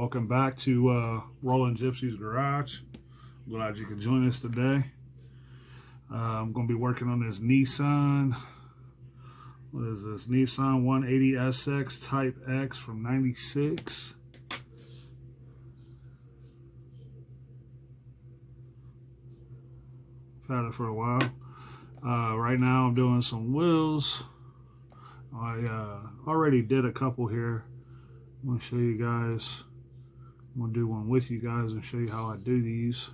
Welcome back to Rolling Gypsy's Garage. I'm glad you could join us today. I'm going to be working on this Nissan. What is this? Nissan 180SX Type X from '96. I've had it for a while. Right now I'm doing some wheels. I already did a couple here. I'm going to show you guys. I'm going to do one with you guys and show you how I do these.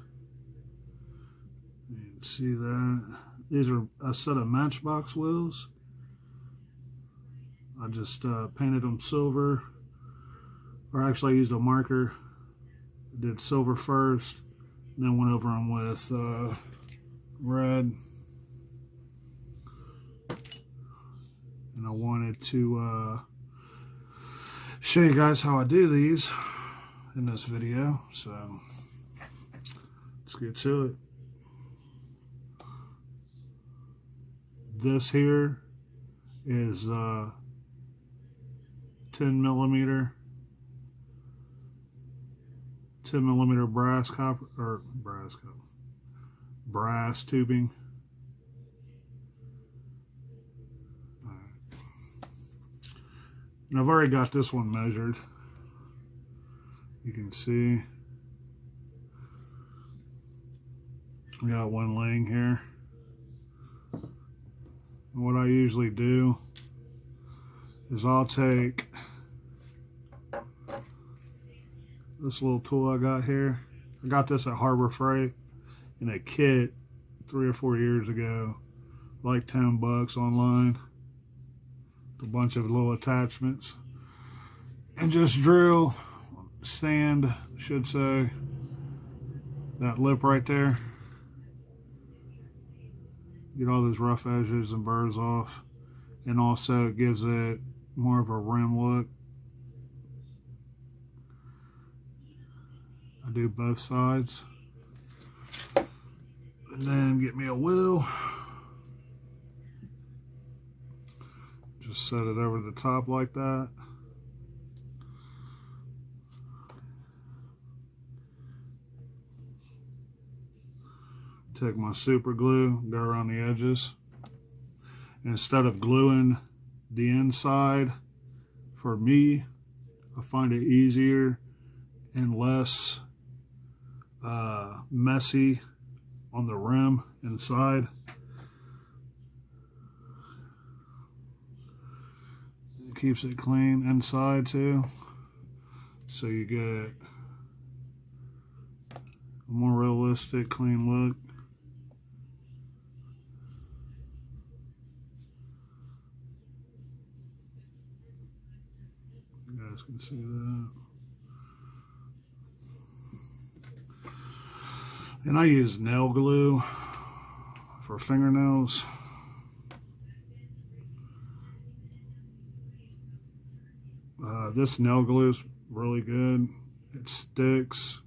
You can see that. These are a set of Matchbox wheels. I just painted them silver. Or actually I used a marker. Did silver first. And then went over them with red. And I wanted to show you guys how I do these in this video, so let's get to it. This here is 10 millimeter brass tubing. And I've already got this one measured. You can see we got one laying here. And what I usually do is I'll take this little tool I got here. I got this at Harbor Freight in a kit 3 or 4 years ago, like 10 bucks online. A bunch of little attachments, and just drill, sand, should say, that lip right there. Get all those rough edges and burrs off, and also it gives it more of a rim look. I do both sides, and then get me a wheel. Just set it over the top like that. Take my super glue, go around the edges. Instead of gluing the inside, for me, I find it easier and less messy on the rim inside. Keeps it clean inside too, so you get a more realistic, clean look. You guys can see that. And I use nail glue for fingernails. This nail glue is really good. It sticks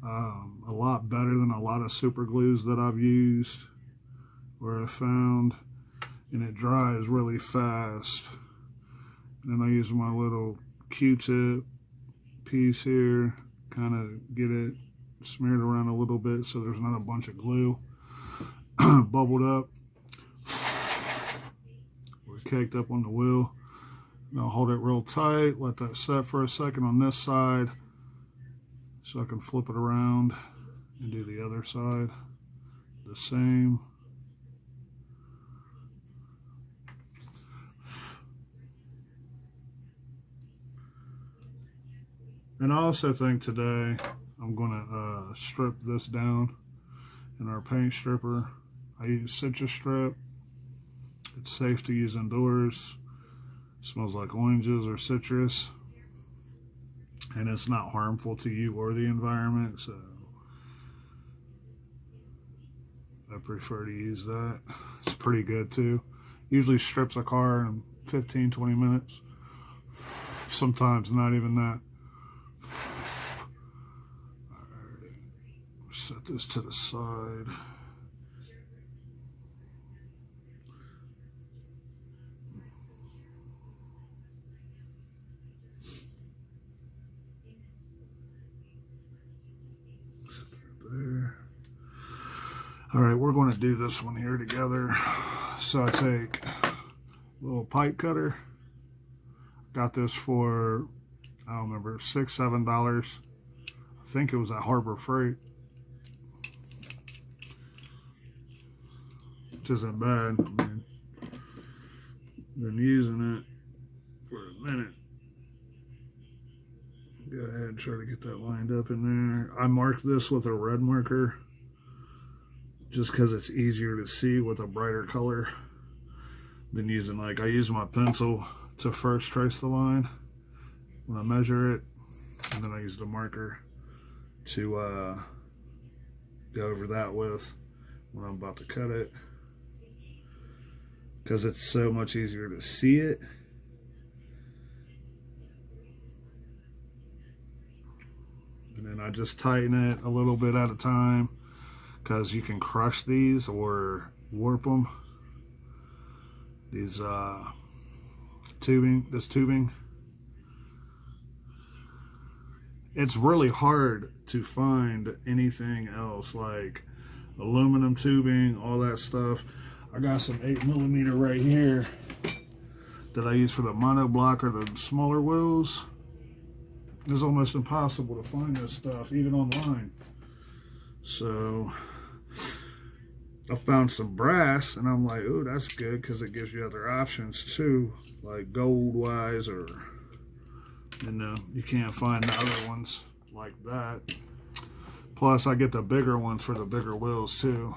a lot better than a lot of super glues that I've used or I've found, and it dries really fast. And then I use my little Q-tip piece here, kind of get it smeared around a little bit so there's not a bunch of glue bubbled up or caked up on the wheel. And I'll hold it real tight, let that set for a second on this side so I can flip it around and do the other side the same. And I also think today I'm going to strip this down in our paint stripper. I use citrus strip. It's safe to use indoors. Smells like oranges or citrus, and it's not harmful to you or the environment, so I prefer to use that. It's pretty good too. Usually strips a car in 15-20 minutes, sometimes not even that. Alright, set this to the side. there. All right, we're going to do this one here together. So I take a little pipe cutter. Got this for, I don't remember, $6, $7. I think it was at Harbor Freight. Which isn't bad. I mean, been using it for a minute. Go ahead and try to get that lined up in there. I marked this with a red marker just because it's easier to see with a brighter color than using, like, I use my pencil to first trace the line when I measure it, and then I use the marker to go over that with when I'm about to cut it, because it's so much easier to see it. And then I just tighten it a little bit at a time, because you can crush these or warp them. These tubing. It's really hard to find anything else like aluminum tubing, all that stuff. I got some 8mm right here that I use for the monoblock or the smaller wheels. It's almost impossible to find this stuff, even online. So I found some brass, and I'm like, oh, that's good, because it gives you other options too, like gold wise, or you can't find the other ones like that. Plus I get the bigger ones for the bigger wheels too.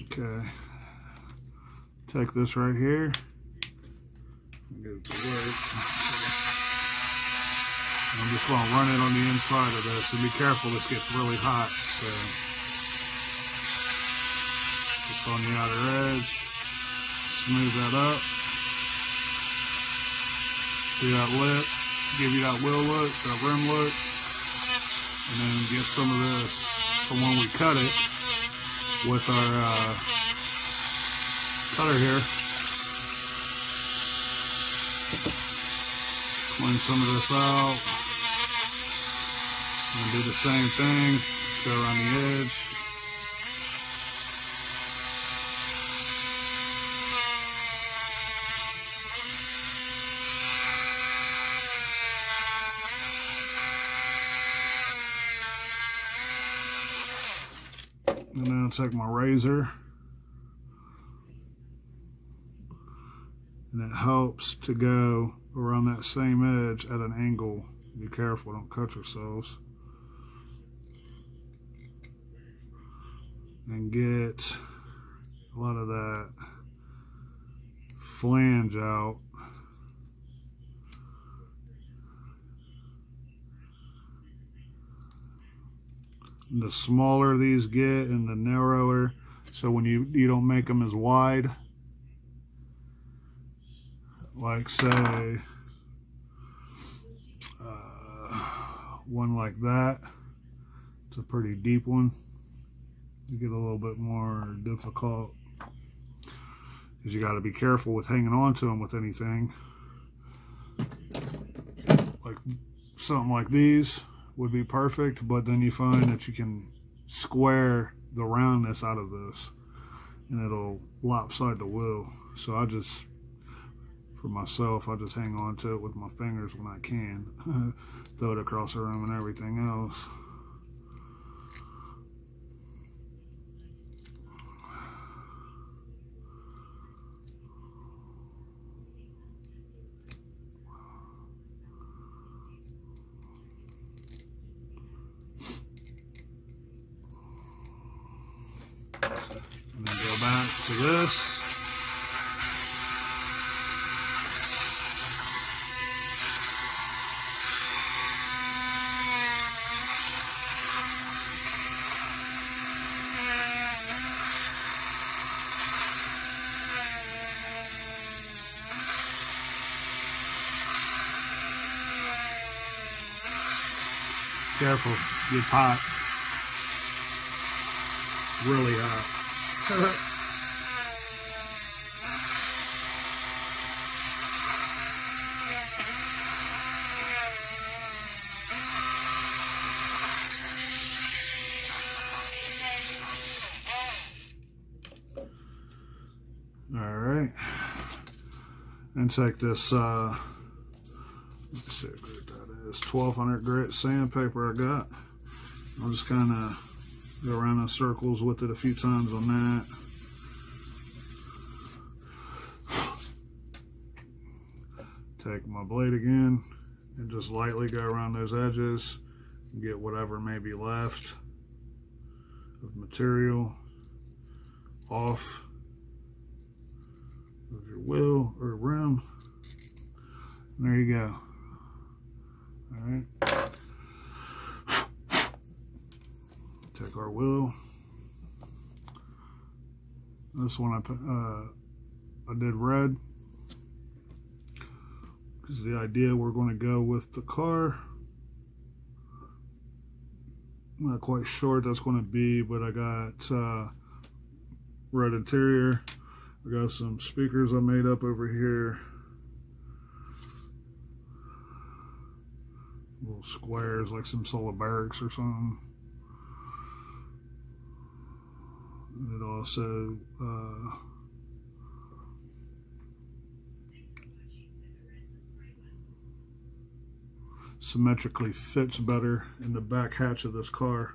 Okay, take this right here and get it to work. I'm just going to run it on the inside of this, and be careful, this gets really hot. So just on the outer edge, smooth that up. See that lip, give you that wheel look, that rim look, and then get some of this from when we cut it with our cutter here. Clean some of this out. And do the same thing, go around the edge. And then I'll take my razor, and it helps to go around that same edge at an angle. Be careful, don't cut yourselves. And get a lot of that flange out. And the smaller these get and the narrower, so when you don't make them as wide, like say one like that, it's a pretty deep one. You get a little bit more difficult because you got to be careful with hanging on to them with anything. Like something like these would be perfect, but then you find that you can square the roundness out of this and it'll lopside the wheel. So for myself, I just hang on to it with my fingers when I can. Throw it across the room and everything else. And then go back to this. Careful, it's hot. Really hot. And take this, let's see what grit that is, 1200 grit sandpaper I got. I'll just kind of go around in circles with it a few times on that. Take my blade again and just lightly go around those edges and get whatever may be left of material off of your wheel or rim. And there you go. All right. Take our wheel. This one I did red because the idea we're going to go with the car. I'm not quite sure what that's going to be, but I got red interior. I got some speakers I made up over here. Little squares like some solar barracks or something. And it also symmetrically fits better in the back hatch of this car.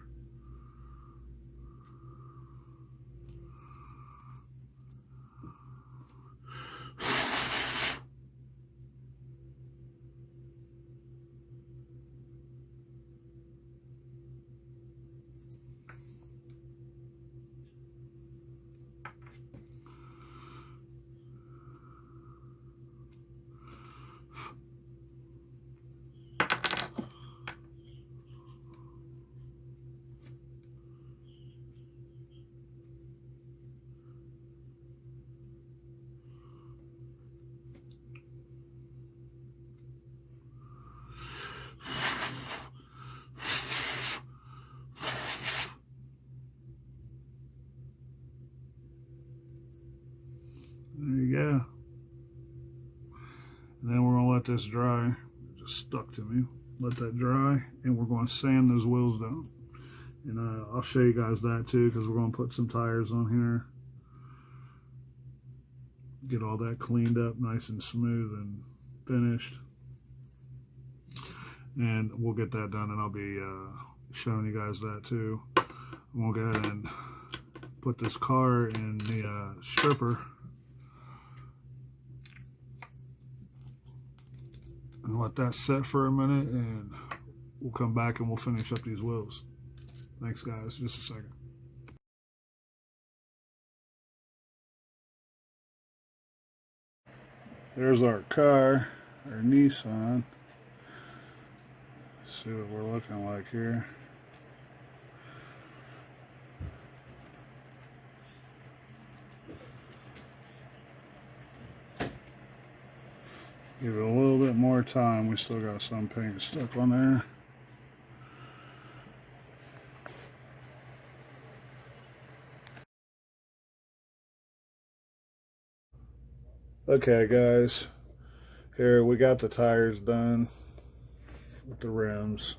There you go. And then we're going to let this dry. It just stuck to me. Let that dry, and we're going to sand those wheels down. And I'll show you guys that too, because we're going to put some tires on here. Get all that cleaned up nice and smooth and finished. And we'll get that done, and I'll be showing you guys that too. We'll go ahead and put this car in the stripper. And let that set for a minute, and we'll come back and we'll finish up these wheels. Thanks guys, just a second. There's our car, our Nissan. Let's see what we're looking like here. Give it a little bit more time. We still got some paint stuck on there. Okay guys, here we got the tires done with the rims.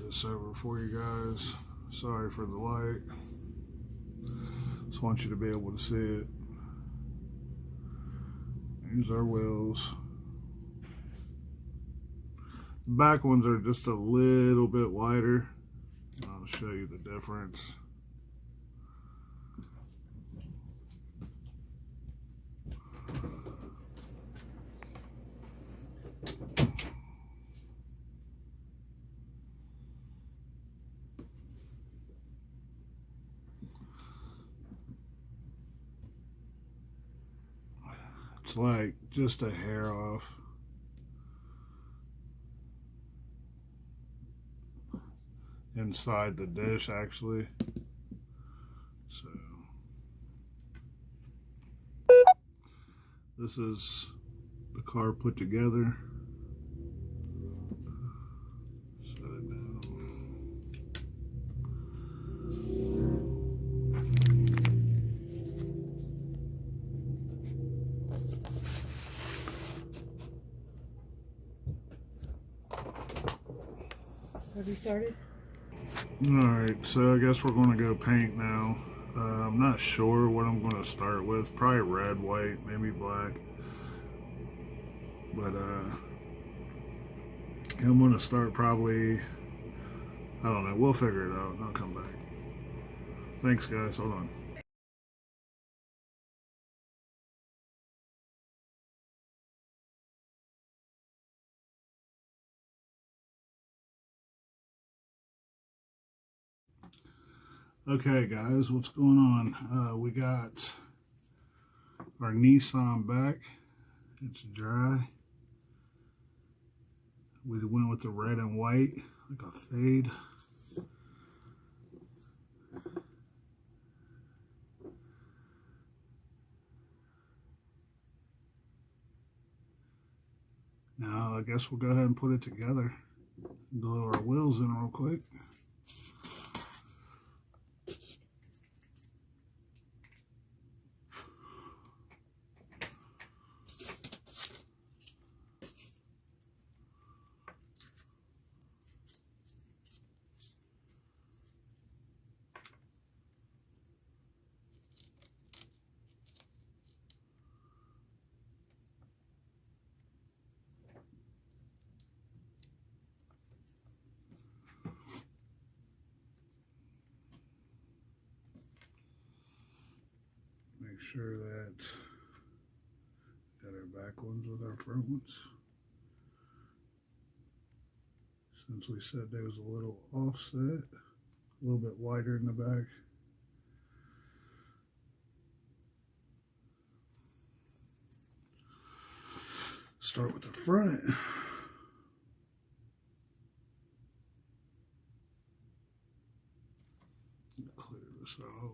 This over for you guys. Sorry for the light. Just want you to be able to see it. Here's our wheels. The back ones are just a little bit wider. I'll show you the difference. It's like just a hair off. Inside the dish actually. So this is the car put together. Have you started? Alright, so I guess we're going to go paint now. I'm not sure what I'm going to start with. Probably red, white, maybe black. But I'm going to start probably, I don't know, we'll figure it out and I'll come back. Thanks guys, hold on. Okay guys, what's going on? We got our Nissan back. It's dry. We went with the red and white, like a fade. Now I guess we'll go ahead and put it together. Blow our wheels in real quick. Make sure that got our back ones with our front ones. Since we said there was a little offset, a little bit wider in the back. Start with the front. Clear this out.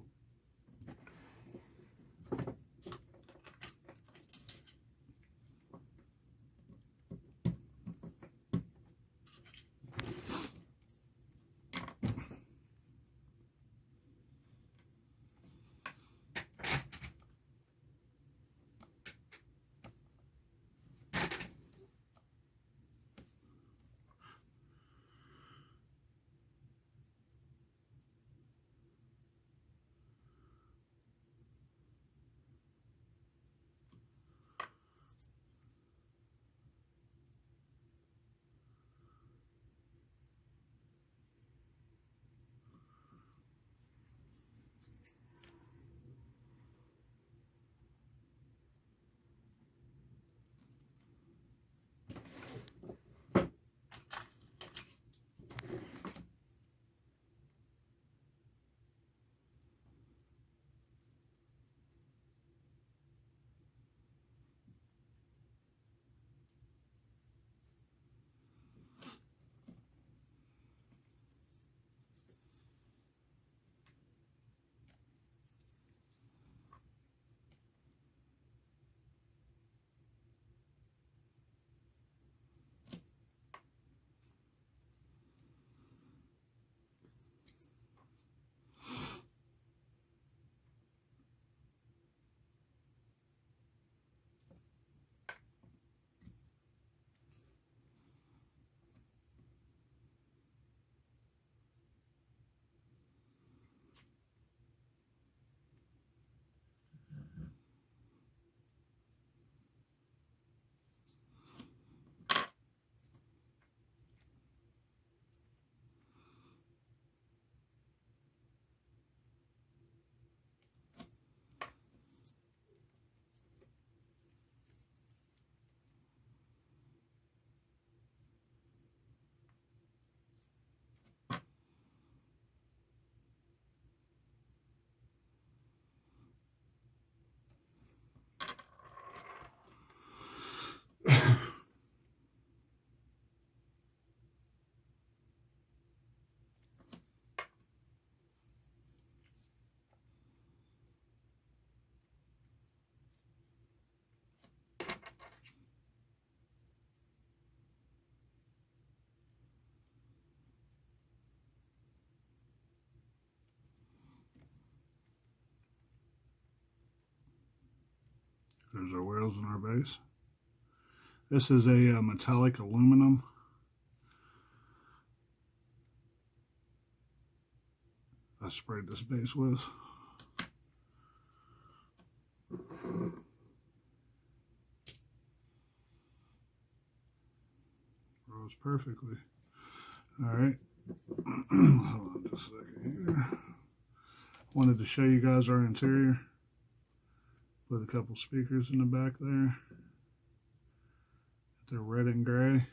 There's our wheels and our base. This is a metallic aluminum. I sprayed this base with. Rose perfectly. All right. Hold on just a second here. Wanted to show you guys our interior. Put a couple speakers in the back there. They're red and gray.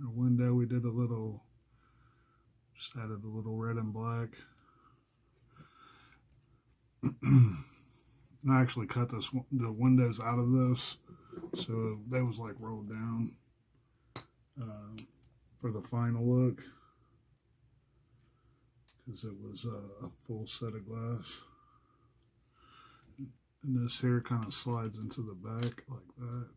Our window, we did a little, just added a little red and black. And I actually cut the windows out of this, so they was like rolled down for the final look, because it was a full set of glass. And this here kind of slides into the back like that.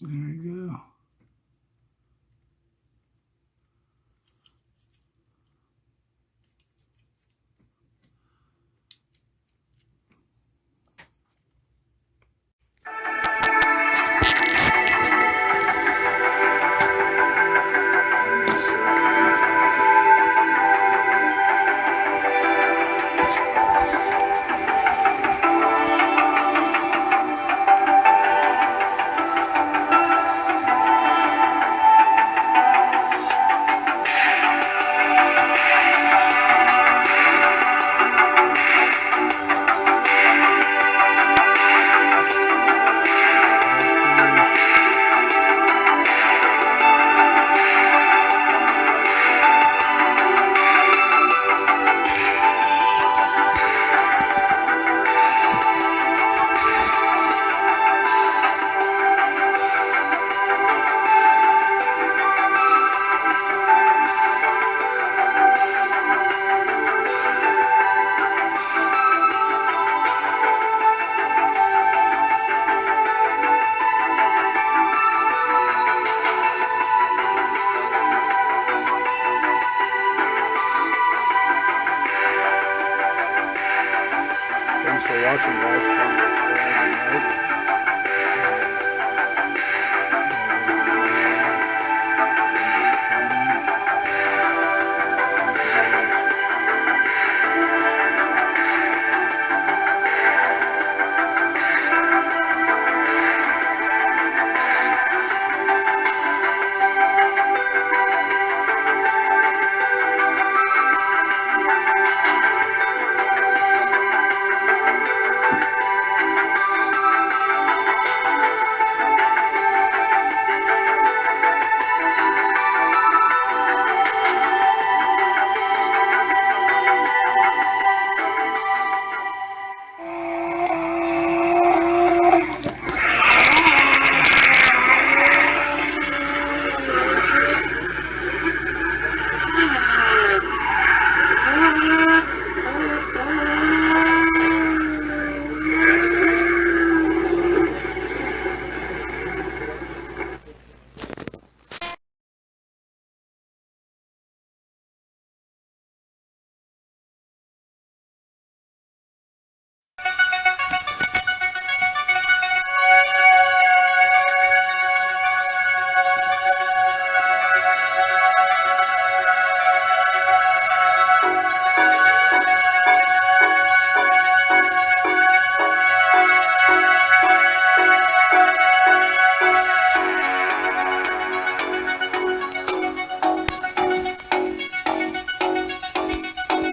There you go.